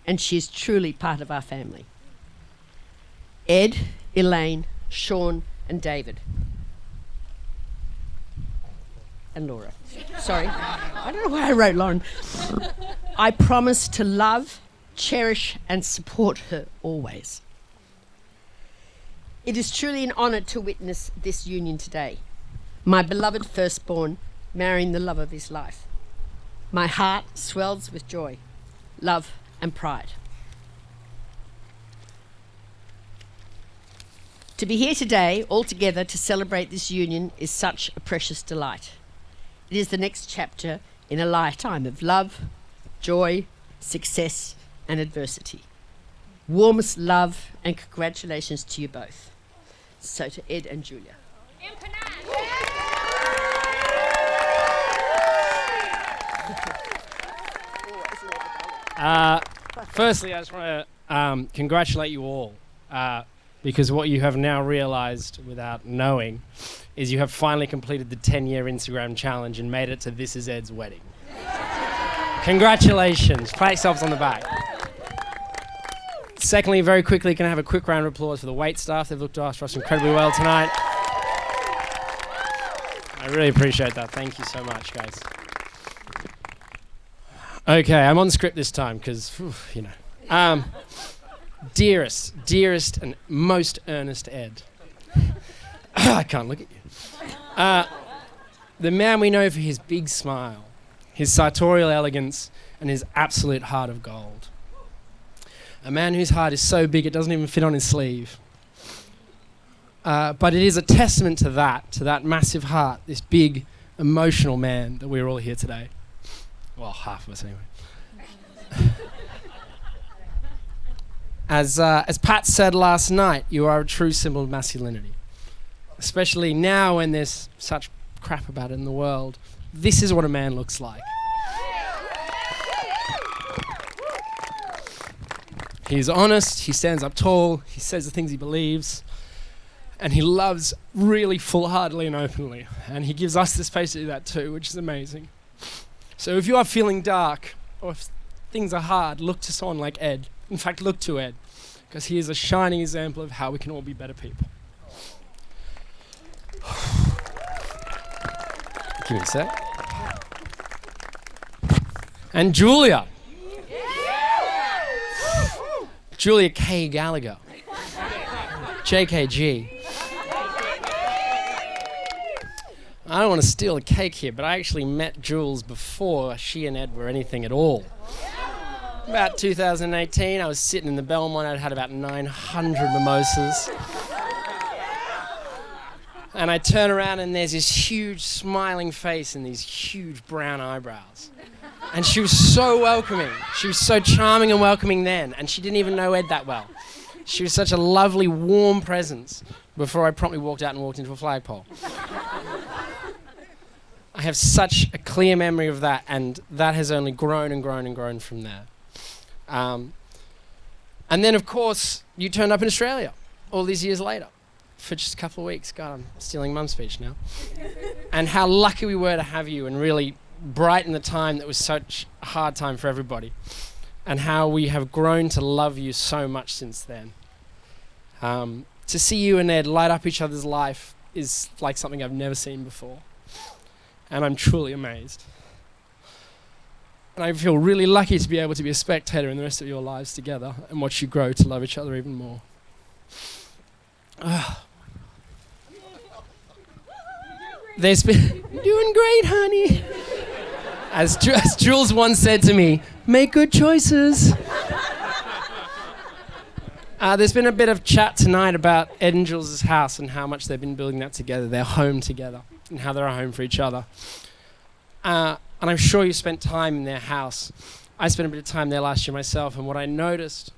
And she is truly part of our family. Ed, Elaine, Sean, and David. And Laura. Sorry. I don't know why I wrote Lauren. I promise to love, cherish, and support her always. It is truly an honour to witness this union today. My beloved firstborn marrying the love of his life. My heart swells with joy, love, and pride. To be here today, all together to celebrate this union is such a precious delight. It is the next chapter in a lifetime of love, joy, success, and adversity. Warmest love and congratulations to you both. So to Ed and Julia. Firstly, I just want to congratulate you all, because what you have now realized without knowing is you have finally completed the 10-year Instagram challenge and made it to This Is Ed's wedding. Congratulations. Pat yourselves on the back. Secondly, very quickly, can I have a quick round of applause for the wait staff? They've looked after us incredibly well tonight. I really appreciate that. Thank you so much, guys. Okay, I'm on script this time because, you know. Dearest and most earnest Ed, I can't look at you. The man we know for his big smile, his sartorial elegance, and his absolute heart of gold. A man whose heart is so big it doesn't even fit on his sleeve. But it is a testament to that massive heart, this big, emotional man that we're all here today. Well, half of us anyway. As Pat said last night, you are a true symbol of masculinity. Especially now when there's such crap about it in the world. This is what a man looks like. He's honest, he stands up tall, he says the things he believes, and he loves really full-heartedly and openly. And he gives us the space to do that too, which is amazing. So if you are feeling dark, or if things are hard, look to someone like Ed. In fact, look to Ed, because he is a shining example of how we can all be better people. Give me a sec. And Julia. Julia K. Gallagher. JKG. I don't want to steal the cake here, but I actually met Jules before she and Ed were anything at all. About 2018, I was sitting in the Belmont. I'd had about 900 mimosas. And I turn around and there's this huge smiling face and these huge brown eyebrows. And she was so welcoming. She was so charming and welcoming then. And she didn't even know Ed that well. She was such a lovely, warm presence before I promptly walked out and walked into a flagpole. I have such a clear memory of that, and that has only grown and grown and grown from there. And then, of course, you turned up in Australia all these years later for just a couple of weeks. God, I'm stealing Mum's speech now. And how lucky we were to have you and really brighten the time that was such a hard time for everybody. And how we have grown to love you so much since then. To see you and Ed light up each other's life is like something I've never seen before. And I'm truly amazed. And I feel really lucky to be able to be a spectator in the rest of your lives together and watch you grow to love each other even more. There's been... Doing great, honey. As Jules once said to me, make good choices. There's been a bit of chat tonight about Ed and Jules' house and how much they've been building that together, their home together, and how they're a home for each other. And I'm sure you spent time in their house. I spent a bit of time there last year myself, and what I noticed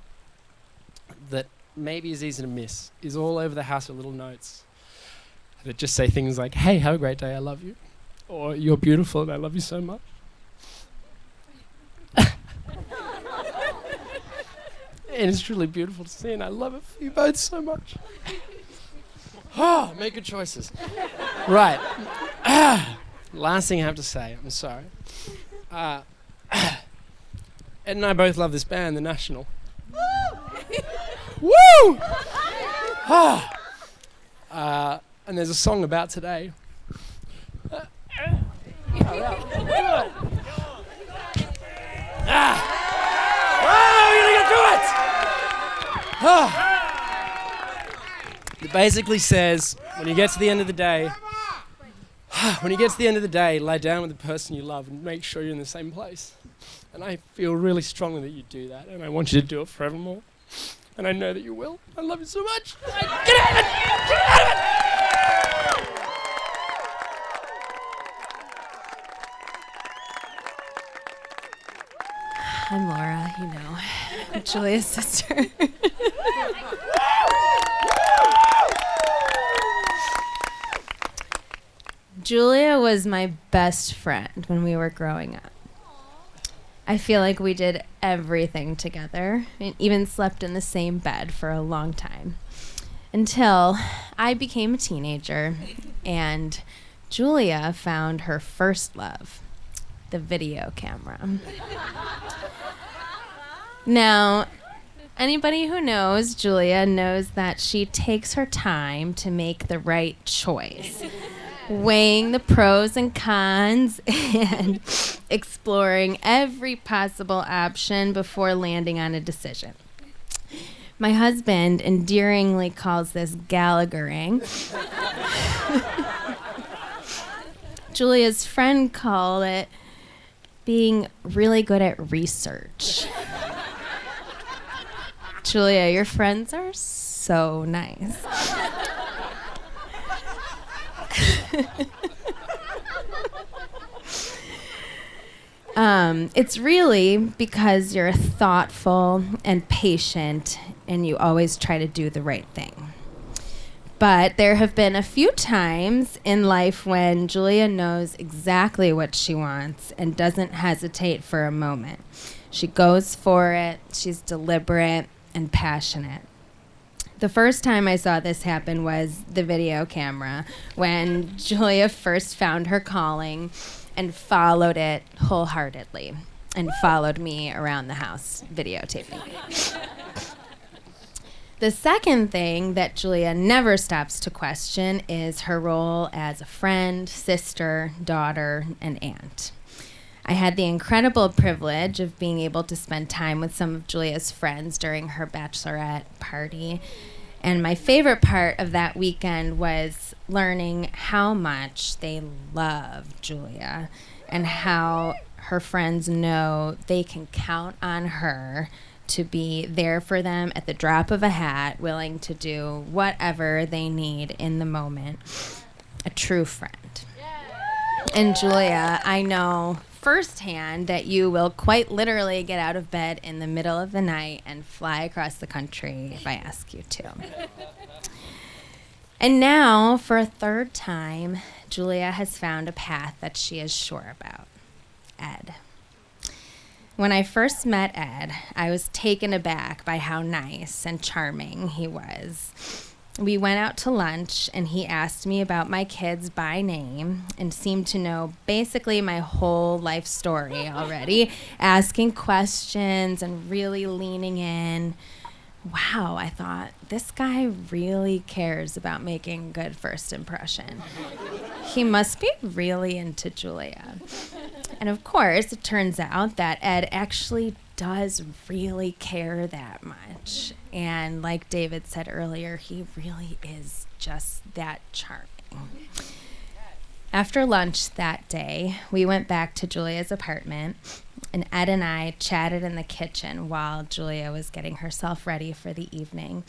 that maybe is easy to miss is all over the house are little notes that just say things like, hey, have a great day, I love you. Or you're beautiful and I love you so much. And it's truly beautiful to see, and I love it for you both so much. Oh, make good choices. Right. Last thing I have to say, I'm sorry. Ed and I both love this band, The National. Woo! And there's a song about today. It basically says, when you get to the end of the day, lie down with the person you love and make sure you're in the same place. And I feel really strongly that you do that, and I want you to do it forevermore. And I know that you will. I love you so much. Get out of it! I'm Laura, you know, Julia's sister. Julia was my best friend when we were growing up. I feel like we did everything together and even slept in the same bed for a long time until I became a teenager and Julia found her first love, the video camera. Now, anybody who knows Julia knows that she takes her time to make the right choice, weighing the pros and cons and exploring every possible option before landing on a decision. My husband endearingly calls this Gallaghering. Julia's friend called it being really good at research. Julia, your friends are so nice. It's really because you're thoughtful and patient and you always try to do the right thing. But there have been a few times in life when Julia knows exactly what she wants and doesn't hesitate for a moment. She goes for it, she's deliberate and passionate. The first time I saw this happen was the video camera, when Julia first found her calling and followed it wholeheartedly and followed me around the house videotaping. The second thing that Julia never stops to question is her role as a friend, sister, daughter, and aunt. I had the incredible privilege of being able to spend time with some of Julia's friends during her bachelorette party. And my favorite part of that weekend was learning how much they love Julia and how her friends know they can count on her to be there for them at the drop of a hat, willing to do whatever they need in the moment. A true friend. And Julia, I know firsthand that you will quite literally get out of bed in the middle of the night and fly across the country if I ask you to. And now, for a third time, Julia has found a path that she is sure about. Ed. When I first met Ed, I was taken aback by how nice and charming he was. We went out to lunch, and he asked me about my kids by name and seemed to know basically my whole life story already, asking questions and really leaning in. Wow, I thought, this guy really cares about making a good first impression. He must be really into Julia. And of course, it turns out that Ed actually does really care that much. And like David said earlier, he really is just that charming. After lunch that day, we went back to Julia's apartment, and Ed and I chatted in the kitchen while Julia was getting herself ready for the evening.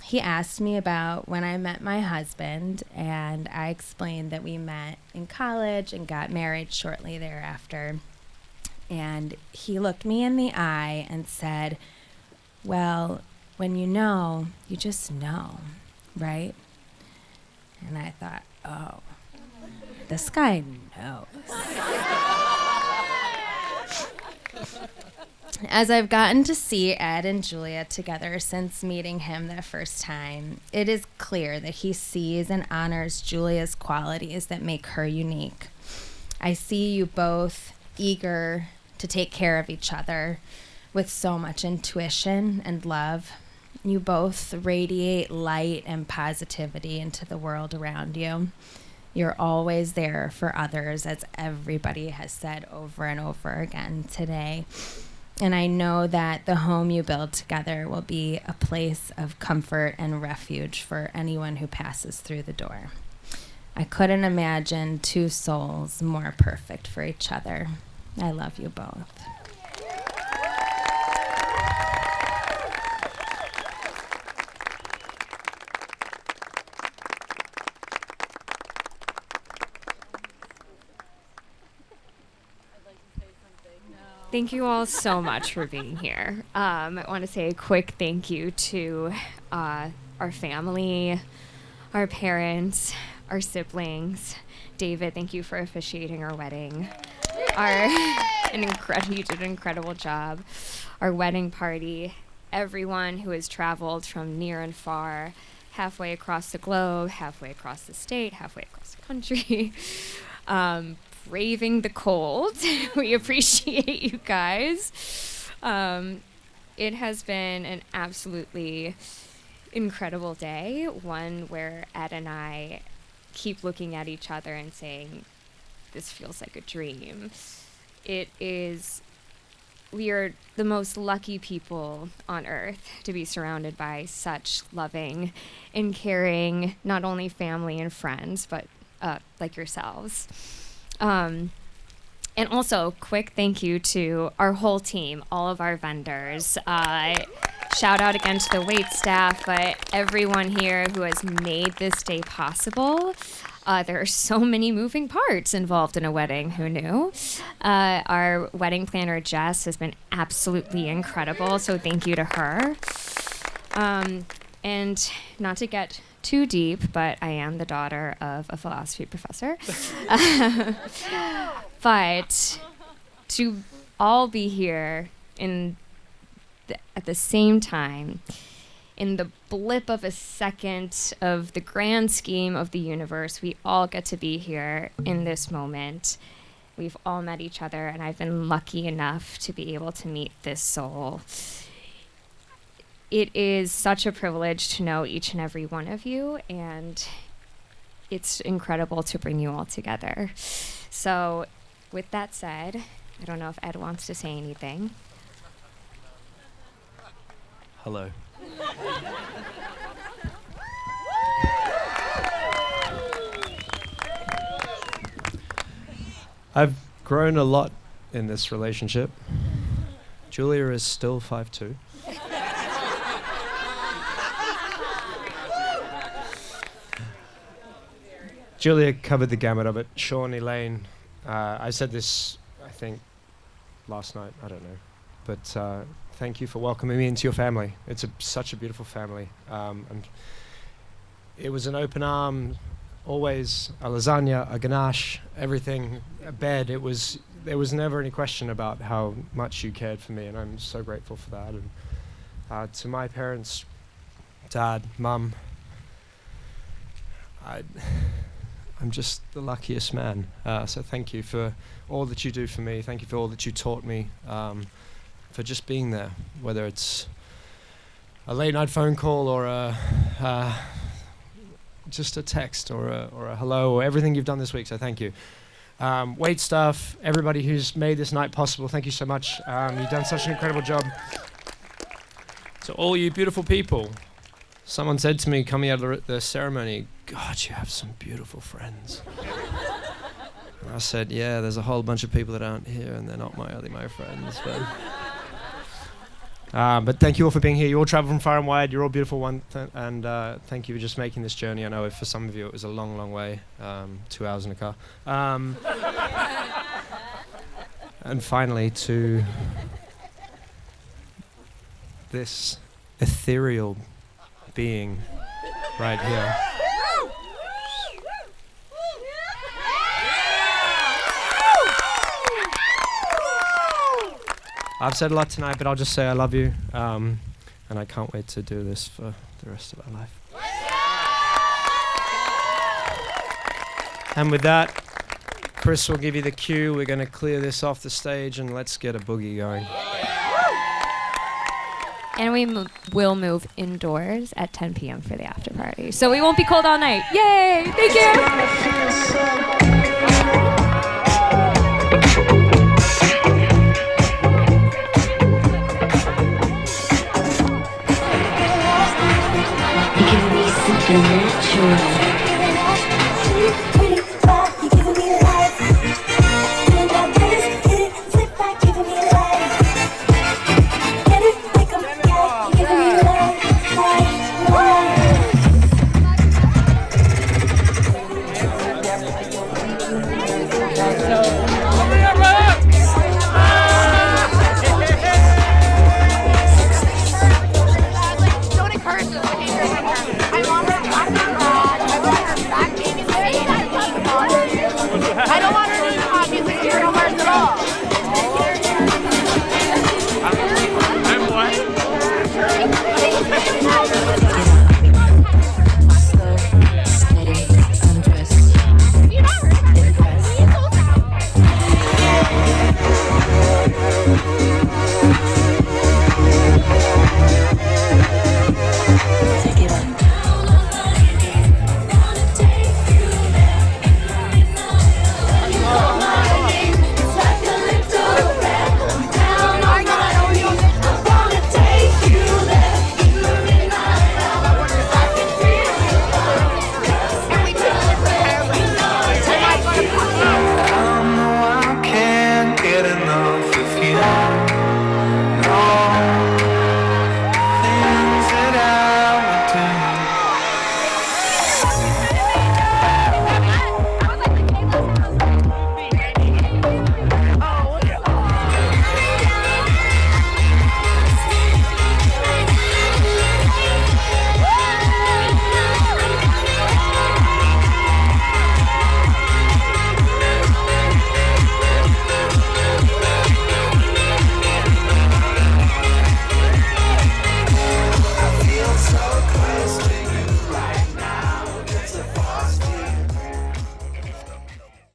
He asked me about when I met my husband, and I explained that we met in college and got married shortly thereafter. And he looked me in the eye and said, well, when you know, you just know, right? And I thought, oh, this guy knows. As I've gotten to see Ed and Julia together since meeting him the first time, it is clear that he sees and honors Julia's qualities that make her unique. I see you both eager to take care of each other with so much intuition and love. You both radiate light and positivity into the world around you. You're always there for others, as everybody has said over and over again today. And I know that the home you build together will be a place of comfort and refuge for anyone who passes through the door. I couldn't imagine two souls more perfect for each other. I love you both. Thank you all so much for being here. I want to say a quick thank you to our family, our parents, our siblings. David, thank you for officiating our wedding. You did an incredible job. Our wedding party, everyone who has traveled from near and far, halfway across the globe, halfway across the state, halfway across the country. Braving the cold. We appreciate you guys. It has been an absolutely incredible day, one where Ed and I keep looking at each other and saying, this feels like a dream. It is we are the most lucky people on earth to be surrounded by such loving and caring, not only family and friends, but like yourselves. And also, quick thank you to our whole team, all of our vendors. Shout out again to the wait staff, but everyone here who has made this day possible. There are so many moving parts involved in a wedding, who knew? Our wedding planner, Jess, has been absolutely incredible, so thank you to her. And not to get too deep, but I am the daughter of a philosophy professor. But to all be here at the same time, in the blip of a second of the grand scheme of the universe, we all get to be here in this moment. We've all met each other, and I've been lucky enough to be able to meet this soul. It is such a privilege to know each and every one of you, and it's incredible to bring you all together. So, with that said, I don't know if Ed wants to say anything. Hello. I've grown a lot in this relationship. Julia is still 5'2". Julia covered the gamut of it. Sean, Elaine, I said this, I think, last night, I don't know. But thank you for welcoming me into your family. It's such a beautiful family. And it was an open arm, always a lasagna, a ganache, everything, a bed. There was never any question about how much you cared for me, and I'm so grateful for that. And to my parents, Dad, Mum, I'm just the luckiest man. So thank you for all that you do for me. Thank you for all that you taught me. For just being there, whether it's a late night phone call or just a text or a hello, or everything you've done this week. So thank you. Wait staff, everybody who's made this night possible, thank you so much. You've done such an incredible job. To all you beautiful people, someone said to me coming out of the ceremony, God, you have some beautiful friends. And I said, yeah, there's a whole bunch of people that aren't here and they're not my friends. But thank you all for being here. You all travel from far and wide. You're all beautiful and thank you for just making this journey. I know for some of you it was a long, long way, 2 hours in a car. And finally to this ethereal being right here. I've said a lot tonight, but I'll just say I love you, and I can't wait to do this for the rest of our life. And with that, Chris will give you the cue. We're going to clear this off the stage, and let's get a boogie going. And we will move indoors at 10 p.m. for the after party. So we won't be cold all night. Yay! Thank you!